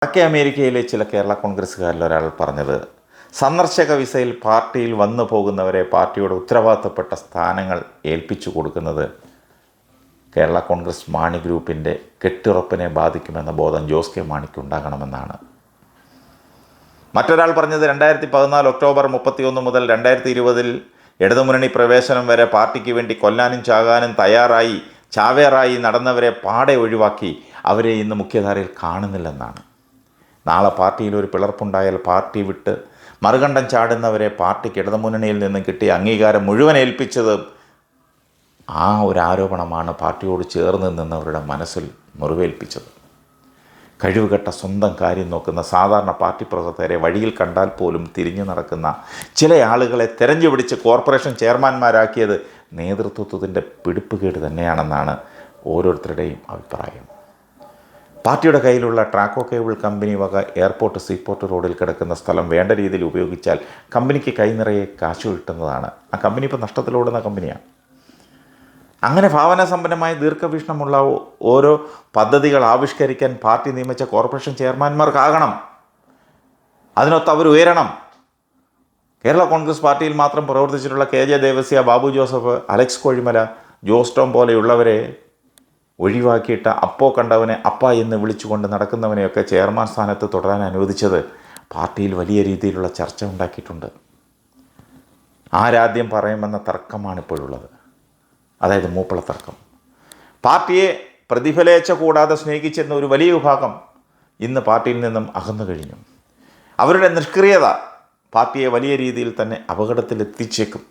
വടക്കേ അമേരിക്കയിലെ ചില കേരള കോൺഗ്രസ്സുകാരിൽ ഒരാൾ പറഞ്ഞത്, സന്ദർശക വിസയിൽ പാർട്ടിയിൽ വന്നു പോകുന്നവരെ പാർട്ടിയുടെ ഉത്തരവാദിത്തപ്പെട്ട സ്ഥാനങ്ങൾ ഏൽപ്പിച്ചു കൊടുക്കുന്നത് കേരള കോൺഗ്രസ് മാണി ഗ്രൂപ്പിൻ്റെ കെട്ടുറപ്പിനെ ബാധിക്കുമെന്ന ബോധം ജോസ് കെ മാണിക്ക് ഉണ്ടാകണമെന്നാണ്. മറ്റൊരാൾ പറഞ്ഞത്, 2014 ഒക്ടോബർ 31 മുതൽ 2020 ഇടതുമുന്നണി പ്രവേശനം വരെ പാർട്ടിക്ക് വേണ്ടി കൊല്ലാനും ചാകാനും ചാവേറായി നടന്നവരെ പാടെ ഒഴിവാക്കി അവരെ ഇന്ന് മുഖ്യധാരയിൽ കാണുന്നില്ലെന്നാണ്. നാളെ പാർട്ടിയിൽ ഒരു പിളർപ്പുണ്ടായാൽ പാർട്ടി വിട്ട് മറുകണ്ഠം ചാടുന്നവരെ പാർട്ടിക്ക് ഇടതുമുന്നണിയിൽ നിന്നും കിട്ടിയ അംഗീകാരം മുഴുവൻ ഏൽപ്പിച്ചത് ആ ഒരു ആരോപണമാണ് പാർട്ടിയോട് ചേർന്ന് നിന്നവരുടെ മനസ്സിൽ മുറിവേൽപ്പിച്ചത്. കഴിവുകെട്ട സ്വന്തം കാര്യം നോക്കുന്ന സാധാരണ പാർട്ടി പ്രവർത്തകരെ വഴിയിൽ കണ്ടാൽ പോലും തിരിഞ്ഞു നടക്കുന്ന ചില ആളുകളെ തെരഞ്ഞു പിടിച്ച് കോർപ്പറേഷൻ ചെയർമാൻമാരാക്കിയത് നേതൃത്വത്തിൻ്റെ പിടിപ്പുകേട് തന്നെയാണെന്നാണ് ഓരോരുത്തരുടെയും അഭിപ്രായം. പാർട്ടിയുടെ കയ്യിലുള്ള ട്രാക്കോ കേബിൾ കമ്പനി വക എയർപോർട്ട് സീപോർട്ട് റോഡിൽ കിടക്കുന്ന സ്ഥലം വേണ്ട രീതിയിൽ ഉപയോഗിച്ചാൽ കമ്പനിക്ക് കൈനിറയെ കാശ് കിട്ടുന്നതാണ്. ആ കമ്പനി ഇപ്പോൾ നഷ്ടത്തിലോടുന്ന കമ്പനിയാണ്. അങ്ങനെ ഭാവനാസമ്പന്നമായ ദീർഘവീക്ഷണമുള്ള ഓരോ പദ്ധതികൾ ആവിഷ്കരിക്കാൻ പാർട്ടി നിയമിച്ച കോർപ്പറേഷൻ ചെയർമാൻമാർക്കാകണം. അതിനൊത്ത് അവർ ഉയരണം. കേരള കോൺഗ്രസ് പാർട്ടിയിൽ മാത്രം പ്രവർത്തിച്ചിട്ടുള്ള KJ ദേവസ്യ, ബാബു ജോസഫ്, അലക്സ് കോഴിമല, ജോസ് ടോം പോലെയുള്ളവരെ ഒഴിവാക്കിയിട്ട് അപ്പോ കണ്ടവനെ അപ്പ എന്ന് വിളിച്ചുകൊണ്ട് നടക്കുന്നവനെയൊക്കെ ചെയർമാൻ സ്ഥാനത്ത് തുടരാൻ അനുവദിച്ചത് പാർട്ടിയിൽ വലിയ രീതിയിലുള്ള ചർച്ച ഉണ്ടാക്കിയിട്ടുണ്ട്. ആരാദ്യം പറയുമെന്ന തർക്കമാണിപ്പോഴുള്ളത്, അതായത് മൂപ്പള തർക്കം. പാർട്ടിയെ പ്രതിഫലേച്ഛ കൂടാതെ സ്നേഹിച്ചെന്ന ഒരു വലിയ വിഭാഗം ഇന്ന് പാർട്ടിയിൽ നിന്നും അകന്നു കഴിഞ്ഞു. അവരുടെ നിഷ്ക്രിയത പാർട്ടിയെ വലിയ രീതിയിൽ തന്നെ അപകടത്തിലെത്തിച്ചേക്കും.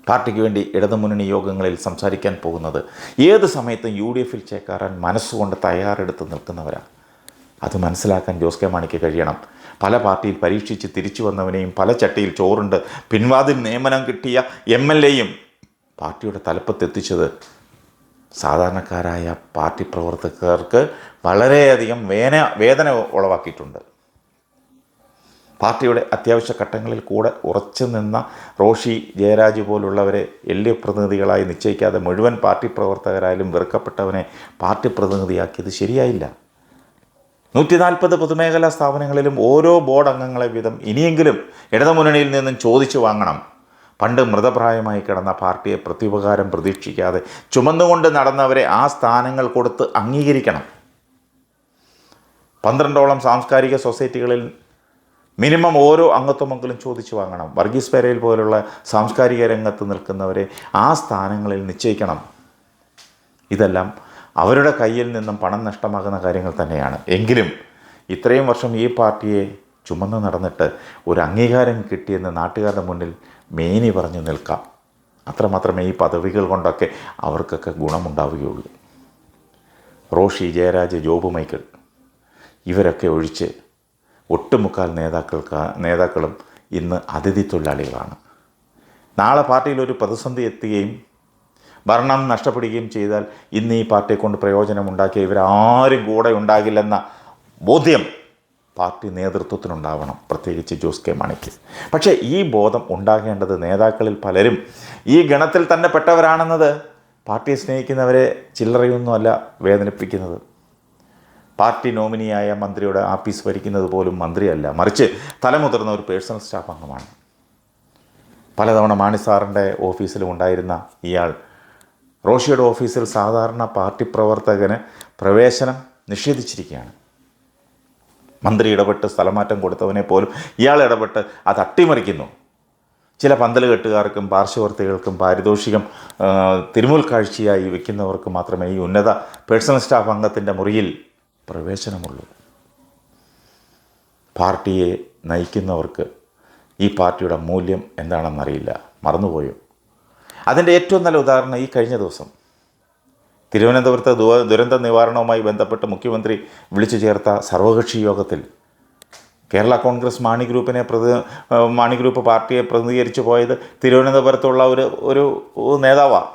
പാർട്ടിക്ക് വേണ്ടി ഇടതുമുന്നണി യോഗങ്ങളിൽ സംസാരിക്കാൻ പോകുന്നത് ഏത് സമയത്തും UDFൽ ചേക്കാറാൻ മനസ്സുകൊണ്ട് തയ്യാറെടുത്ത് നിൽക്കുന്നവരാണ്. അത് മനസ്സിലാക്കാൻ ജോസ് കെ മാണിക്ക് കഴിയണം. പല പാർട്ടിയിൽ പരീക്ഷിച്ച് തിരിച്ചു വന്നവനെയും പല ചട്ടിയിൽ ചോറുണ്ട് പിൻവാതിൽ നിയമനം കിട്ടിയ MLAയും പാർട്ടിയുടെ തലപ്പത്തെത്തിച്ചത് സാധാരണക്കാരായ പാർട്ടി പ്രവർത്തകർക്ക് വളരെയധികം വേദന ഉളവാക്കിയിട്ടുണ്ട്. പാർട്ടിയുടെ അത്യാവശ്യ ഘട്ടങ്ങളിൽ കൂടെ ഉറച്ചു നിന്ന റോഷി ജയരാജ് പോലുള്ളവരെ LDF പ്രതിനിധികളായി നിശ്ചയിക്കാതെ മുഴുവൻ പാർട്ടി പ്രവർത്തകരായാലും വെറുക്കപ്പെട്ടവനെ പാർട്ടി പ്രതിനിധിയാക്കിയത് ശരിയായില്ല. 140 പൊതുമേഖലാ സ്ഥാപനങ്ങളിലും ഓരോ ബോർഡ് അംഗങ്ങളെ വീതം ഇനിയെങ്കിലും ഇടതുമുന്നണിയിൽ നിന്നും ചോദിച്ചു വാങ്ങണം. പണ്ട് മൃതപ്രായമായി കിടന്ന പാർട്ടിയെ പ്രത്യുപകാരം പ്രതീക്ഷിക്കാതെ ചുമന്നുകൊണ്ട് നടന്നവരെ ആ സ്ഥാനങ്ങൾ കൊടുത്ത് അംഗീകരിക്കണം. 12ഓളം സാംസ്കാരിക സൊസൈറ്റികളിൽ മിനിമം ഓരോ അംഗത്വമെങ്കിലും ചോദിച്ചു വാങ്ങണം. വർഗീസ് പെരേൽ പോലുള്ള സാംസ്കാരിക രംഗത്ത് നിൽക്കുന്നവരെ ആ സ്ഥാനങ്ങളിൽ നിശ്ചയിക്കണം. ഇതെല്ലാം അവരുടെ കയ്യിൽ നിന്നും പണം നഷ്ടമാകുന്ന കാര്യങ്ങൾ തന്നെയാണ്. എങ്കിലും ഇത്രയും വർഷം ഈ പാർട്ടിയെ ചുമന്ന് നടന്നിട്ട് ഒരു അംഗീകാരം കിട്ടിയെന്ന് നാട്ടുകാരുടെ മുന്നിൽ മേനി പറഞ്ഞു നിൽക്കാം. അത്രമാത്രമേ ഈ പദവികൾ കൊണ്ടൊക്കെ അവർക്കൊക്കെ ഗുണമുണ്ടാവുകയുള്ളൂ. റോഷി ജയരാജ്, ജോബ് മൈക്കിൾ ഇവരൊക്കെ ഒഴിച്ച് ഒട്ടുമുക്കാൽ നേതാക്കളും ഇന്ന് അതിഥി തൊഴിലാളികളാണ്. നാളെ പാർട്ടിയിൽ ഒരു പ്രതിസന്ധി എത്തുകയും ഭരണം നഷ്ടപ്പെടുകയും ചെയ്താൽ ഇന്ന് ഈ പാർട്ടിയെ കൊണ്ട് പ്രയോജനമുണ്ടാക്കിയ ഇവരാരും കൂടെ ഉണ്ടാകില്ലെന്ന ബോധ്യം പാർട്ടി നേതൃത്വത്തിനുണ്ടാവണം, പ്രത്യേകിച്ച് ജോസ് കെ മാണിക്ക്. പക്ഷേ ഈ ബോധം ഉണ്ടാകേണ്ടത് നേതാക്കളിൽ പലരും ഈ ഗണത്തിൽ തന്നെ പെട്ടവരാണെന്നത് പാർട്ടിയെ സ്നേഹിക്കുന്നവരെ ചില്ലറയൊന്നുമല്ല വേദനിപ്പിക്കുന്നത്. പാർട്ടി നോമിനിയായ മന്ത്രിയുടെ ആഫീസ് ഭരിക്കുന്നത് പോലും മന്ത്രിയല്ല, മറിച്ച് തലമുതിർന്ന ഒരു പേഴ്സണൽ സ്റ്റാഫ് അംഗമാണ്. പലതവണ മാണി സാറിൻ്റെ ഓഫീസിലും ഉണ്ടായിരുന്ന ഇയാൾ റോഷിയുടെ ഓഫീസിൽ സാധാരണ പാർട്ടി പ്രവർത്തകന് പ്രവേശനം നിഷേധിച്ചിരിക്കുകയാണ്. മന്ത്രി ഇടപെട്ട് സ്ഥലമാറ്റം കൊടുത്തവനെ പോലും ഇയാൾ ഇടപെട്ട് അത് അട്ടിമറിക്കുന്നു. ചില പന്തൽ കെട്ടുകാർക്കും പാർശ്വവർത്തികൾക്കും പാരിതോഷികം തിരുമുൽ കാഴ്ചയായി വയ്ക്കുന്നവർക്ക് മാത്രമേ ഈ ഉന്നത പേഴ്സണൽ സ്റ്റാഫ് അംഗത്തിൻ്റെ മുറിയിൽ പ്രവേശനമുള്ളൂ. പാർട്ടിയെ നയിക്കുന്നവർക്ക് ഈ പാർട്ടിയുടെ മൂല്യം എന്താണെന്നറിയില്ല, മറന്നുപോയോ? അതിൻ്റെ ഏറ്റവും നല്ല ഉദാഹരണം ഈ കഴിഞ്ഞ ദിവസം തിരുവനന്തപുരത്ത് ദുരന്ത നിവാരണവുമായി ബന്ധപ്പെട്ട് മുഖ്യമന്ത്രി വിളിച്ചു ചേർത്ത സർവകക്ഷി യോഗത്തിൽ കേരള കോൺഗ്രസ് മാണി ഗ്രൂപ്പ് പാർട്ടിയെ പ്രതിനിധീകരിച്ചു പോയത് തിരുവനന്തപുരത്തുള്ള ഒരു നേതാവാണ്.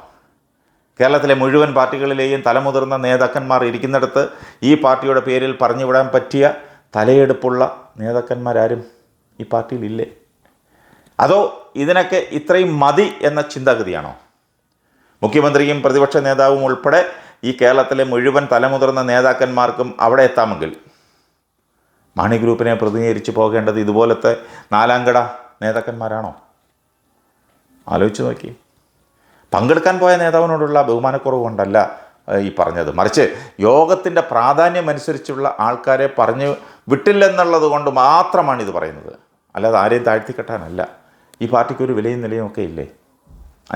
കേരളത്തിലെ മുഴുവൻ പാർട്ടികളിലെയും തലമുതിർന്ന നേതാക്കന്മാർ ഇരിക്കുന്നിടത്ത് ഈ പാർട്ടിയുടെ പേരിൽ പറഞ്ഞുവിടാൻ പറ്റിയ തലയെടുപ്പുള്ള നേതാക്കന്മാരാരും ഈ പാർട്ടിയിലില്ലേ? അതോ ഇതിനൊക്കെ ഇത്രയും മതി എന്ന ചിന്താഗതിയാണോ? മുഖ്യമന്ത്രിയും പ്രതിപക്ഷ നേതാവും ഉൾപ്പെടെ ഈ കേരളത്തിലെ മുഴുവൻ തലമുതിർന്ന നേതാക്കന്മാർക്കും അവിടെ എത്താമെങ്കിൽ മാണി ഗ്രൂപ്പിനെ പ്രതിനിധീകരിച്ച് പോകേണ്ടത് ഇതുപോലത്തെ നാലാംകട നേതാക്കന്മാരാണോ? ആലോചിച്ച് നോക്കി. പങ്കെടുക്കാൻ പോയ നേതാവിനോടുള്ള ബഹുമാനക്കുറവ് കൊണ്ടല്ല ഈ പറഞ്ഞത്, മറിച്ച് യോഗത്തിൻ്റെ പ്രാധാന്യമനുസരിച്ചുള്ള ആൾക്കാരെ പറഞ്ഞു വിട്ടില്ലെന്നുള്ളത് കൊണ്ട് മാത്രമാണ് ഇത് പറയുന്നത്. അല്ലാതെ ആരെയും താഴ്ത്തിക്കെട്ടാനല്ല. ഈ പാർട്ടിക്ക് ഒരു വിലയും നിലയും ഒക്കെ ഇല്ലേ?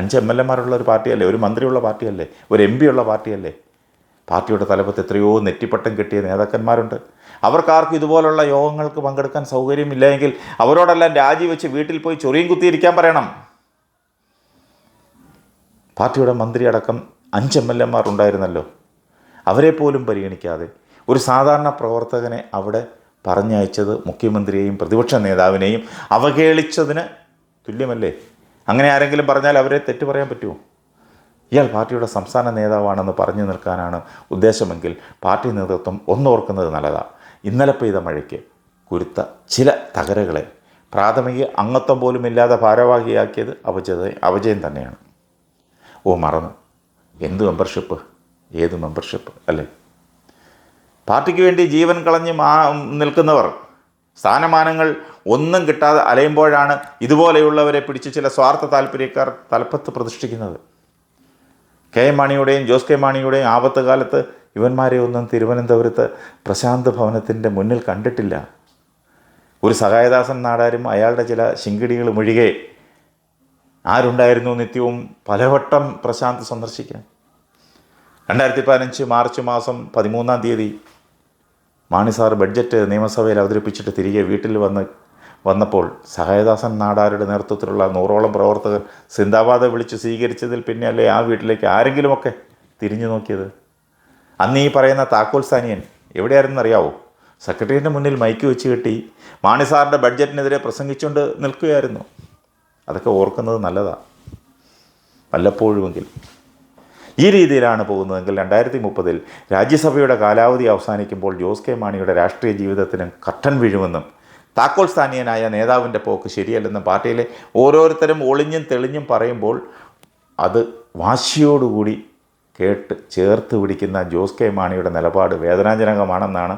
5 MLA മാരുള്ള ഒരു പാർട്ടിയല്ലേ? ഒരു മന്ത്രിയുള്ള പാർട്ടിയല്ലേ? ഒരു MP ഉള്ള പാർട്ടിയല്ലേ? പാർട്ടിയുടെ തലപ്പത്ത് എത്രയോ നെറ്റിപ്പട്ടം കിട്ടിയ നേതാക്കന്മാരുണ്ട്. അവർക്കാർക്കും ഇതുപോലുള്ള യോഗങ്ങൾക്ക് പങ്കെടുക്കാൻ സൗകര്യമില്ലെങ്കിൽ അവരോടെല്ലാം രാജിവെച്ച് വീട്ടിൽ പോയി ചൊറിയും കുത്തിയിരിക്കാൻ പറയണം. പാർട്ടിയുടെ മന്ത്രി അടക്കം 5 MLA മാർ ഉണ്ടായിരുന്നല്ലോ. അവരെ പോലും പരിഗണിക്കാതെ ഒരു സാധാരണ പ്രവർത്തകനെ അവിടെ പറഞ്ഞയച്ചത് മുഖ്യമന്ത്രിയെയും പ്രതിപക്ഷ നേതാവിനെയും അവഹേളിച്ചതിന് തുല്യമല്ലേ? അങ്ങനെ ആരെങ്കിലും പറഞ്ഞാൽ അവരെ തെറ്റു പറയാൻ പറ്റുമോ? ഇയാൾ പാർട്ടിയുടെ സംസ്ഥാന നേതാവാണെന്ന് പറഞ്ഞു നിൽക്കാനാണ് ഉദ്ദേശമെങ്കിൽ പാർട്ടി നേതൃത്വം ഒന്നോർക്കുന്നത് നല്ലതാണ്. ഇന്നലെ പെയ്ത മഴയ്ക്ക് കുരുത്ത ചില തകരകളെ പ്രാഥമിക അംഗത്വം പോലും ഇല്ലാതെ ഭാരവാഹിയാക്കിയത് അപജയം തന്നെയാണ്. മറന്നു. എന്ത് മെമ്പർഷിപ്പ്, ഏത് മെമ്പർഷിപ്പ് അല്ലേ? പാർട്ടിക്ക് വേണ്ടി ജീവൻ കളഞ്ഞ് നിൽക്കുന്നവർ സ്ഥാനമാനങ്ങൾ ഒന്നും കിട്ടാതെ അലയുമ്പോഴാണ് ഇതുപോലെയുള്ളവരെ പിടിച്ച് ചില സ്വാർത്ഥ താല്പര്യക്കാർ തലപ്പത്ത് പ്രതിഷ്ഠിക്കുന്നത്. KM മാണിയുടെയും ജോസ് കെ മാണിയുടെയും ആപത്ത് കാലത്ത് ഇവന്മാരെ ഒന്നും തിരുവനന്തപുരത്ത് പ്രശാന്ത് ഭവനത്തിൻ്റെ മുന്നിൽ കണ്ടിട്ടില്ല. ഒരു സഹായദാസൻ നാടാരും അയാളുടെ ചില ശിങ്കിടികളും ഒഴികെ ആരുണ്ടായിരുന്നു നിത്യവും പലവട്ടം പ്രശാന്ത് സന്ദർശിക്കാൻ? 2015 മാർച്ച് മാസം 13-ാം തീയതി മാണി സാർ ബഡ്ജറ്റ് നിയമസഭയിൽ അവതരിപ്പിച്ചിട്ട് തിരികെ വീട്ടിൽ വന്നപ്പോൾ സഹായദാസൻ നാടാരുടെ നേതൃത്വത്തിലുള്ള 100ഓളം പ്രവർത്തകർ സിന്ദാബാദ് വിളിച്ച് സ്വീകരിച്ചതിൽ പിന്നെയല്ലേ ആ വീട്ടിലേക്ക് ആരെങ്കിലുമൊക്കെ തിരിഞ്ഞു നോക്കിയത്? അന്ന് ഈ പറയുന്ന താക്കോൽ സ്ഥാനിയൻ എവിടെയായിരുന്നറിയാവോ? സെക്രട്ടേറിയറ്റിൻ്റെ മുന്നിൽ മൈക്ക് വെച്ച് കെട്ടി മാണി സാറിൻ്റെ ബഡ്ജറ്റിനെതിരെ പ്രസംഗിച്ചുകൊണ്ട് നിൽക്കുകയായിരുന്നു. അതൊക്കെ ഓർക്കുന്നത് നല്ലതാണ് വല്ലപ്പോഴുമെങ്കിൽ. ഈ രീതിയിലാണ് പോകുന്നതെങ്കിൽ 2030 രാജ്യസഭയുടെ കാലാവധി അവസാനിക്കുമ്പോൾ ജോസ് കെ മാണിയുടെ രാഷ്ട്രീയ ജീവിതത്തിന് കട്ടൻ വീഴുമെന്നും താക്കോൽ സ്ഥാനീയനായ നേതാവിൻ്റെ പോക്ക് ശരിയല്ലെന്നും പാർട്ടിയിലെ ഓരോരുത്തരും ഒളിഞ്ഞും തെളിഞ്ഞും പറയുമ്പോൾ അത് വാശിയോടുകൂടി കേട്ട് ചേർത്ത് പിടിക്കുന്ന ജോസ് കെ മാണിയുടെ നിലപാട് വേദനാജനകമാണെന്നാണ്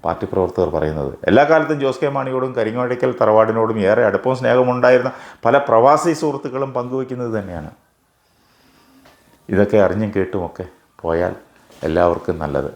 പാർട്ടി പ്രവർത്തകർ പറയുന്നത്. എല്ലാ കാലത്തും ജോസ് കെ മാണിയോടും കരിങ്ങോഴയ്ക്കൽ തറവാടിനോടും ഏറെ അടുപ്പവും സ്നേഹമുണ്ടായിരുന്ന പല പ്രവാസി സുഹൃത്തുക്കളും പങ്കുവയ്ക്കുന്നത് തന്നെയാണ്. ഇതൊക്കെ അറിഞ്ഞും കേട്ടുമൊക്കെ പോയാൽ എല്ലാവർക്കും നല്ലത്.